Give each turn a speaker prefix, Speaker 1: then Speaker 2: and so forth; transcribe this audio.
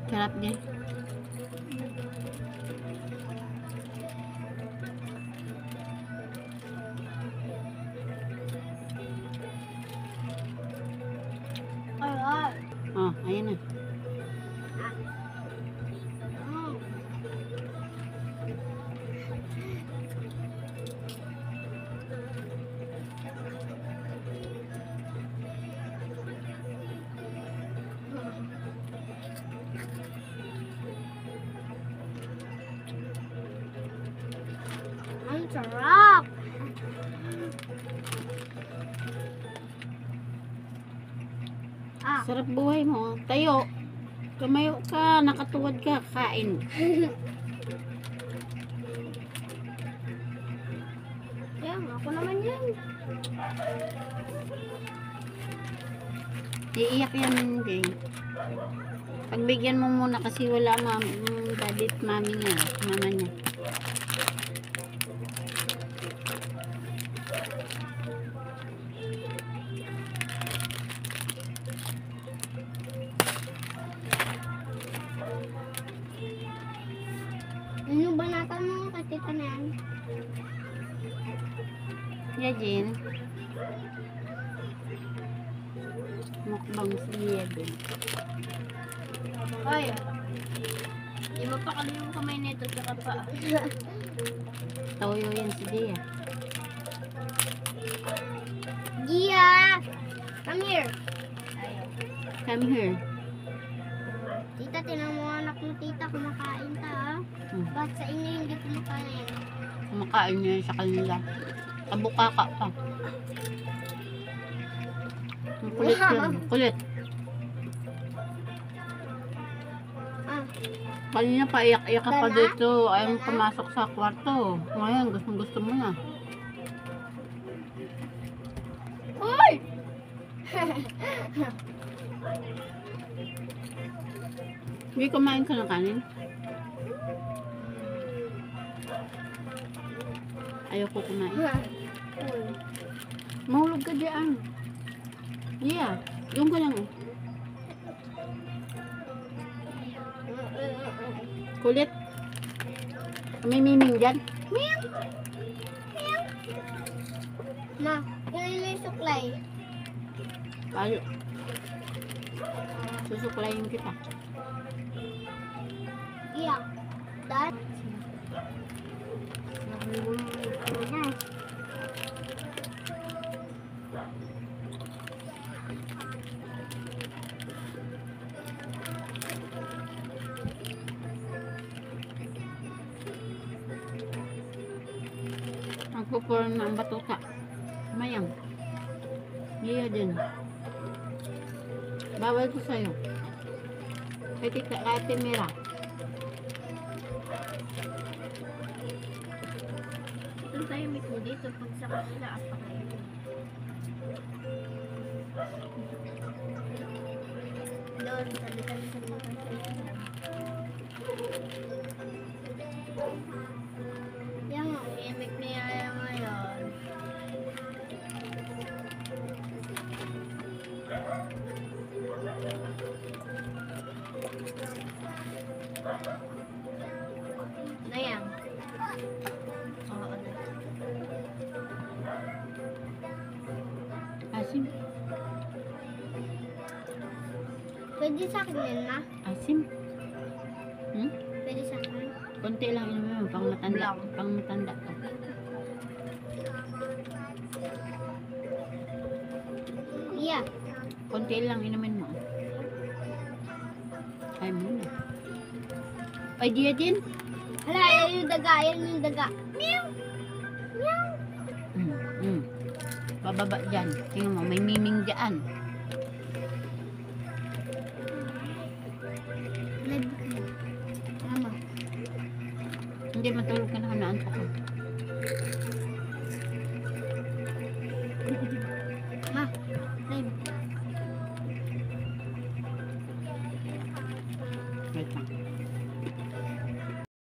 Speaker 1: Sarap din.
Speaker 2: Alright.
Speaker 1: Oh, ayan na.
Speaker 2: Ang sarap.
Speaker 1: Sarap buhay mo. Tayo. Tumayo ka, nakatuwad ka, kain.
Speaker 2: Yan, ako naman yan.
Speaker 1: Iiyak yan hindi. Pagbigyan mo muna kasi wala daddy at mami niya, mama niya.
Speaker 2: Ano ba natin mo katita na yan?
Speaker 1: Yajin. Mukbang si Yajin.
Speaker 2: Hoy. Di mo pa kali yung kamay nito sa pa.
Speaker 1: Toyo yan si Dia.
Speaker 2: Gia! Come here.
Speaker 1: Come here.
Speaker 2: Tita, tinan mo anak mo tita, kumakain ta ha. Ba't sa inyo hindi kumakain?
Speaker 1: Kumakain niya sa kanila. Kabukaka pa. Ang kulit yan. Kulit. Kanina pa iyak-iyak ka pa dito. Ayaw mo pumasok sa kwarto. Ngayon, gusto mo na.
Speaker 2: Hoy!
Speaker 1: Hindi kumain ka ng kanin? Ayoko kumain. Mahulog ka dyan. Yeah. Doon ka lang. Kulit. May miming dyan.
Speaker 2: Meow! Meow! Ma, yun yung suklay.
Speaker 1: Paano? Susuklayin kita.
Speaker 2: Yeah. Dad?
Speaker 1: Magpupuran na ang batuta. Mayang. Iya din. Bawal ko sa'yo. Kay Tita Ate Mira.
Speaker 2: Ito tayo may ko dito pag sa kasila at pakain. Doon, sabi-sabi sa mga kasila. Yan nga, imik niya ngayon. Na yan. Oo, na.
Speaker 1: Asim.
Speaker 2: Pwede sa akin yan, ma?
Speaker 1: Asim. Hmm?
Speaker 2: Pwede sa akin.
Speaker 1: Konti lang inumin mo. Pang matanda. Pang matanda ka.
Speaker 2: Yeah.
Speaker 1: Konti lang inumin mo. Ay muna. Ay, Dia din.
Speaker 2: Hala, yan yung daga, yan yung daga. Meow! Meow!
Speaker 1: Bababa dyan. Tingnan mo, may miming dyan.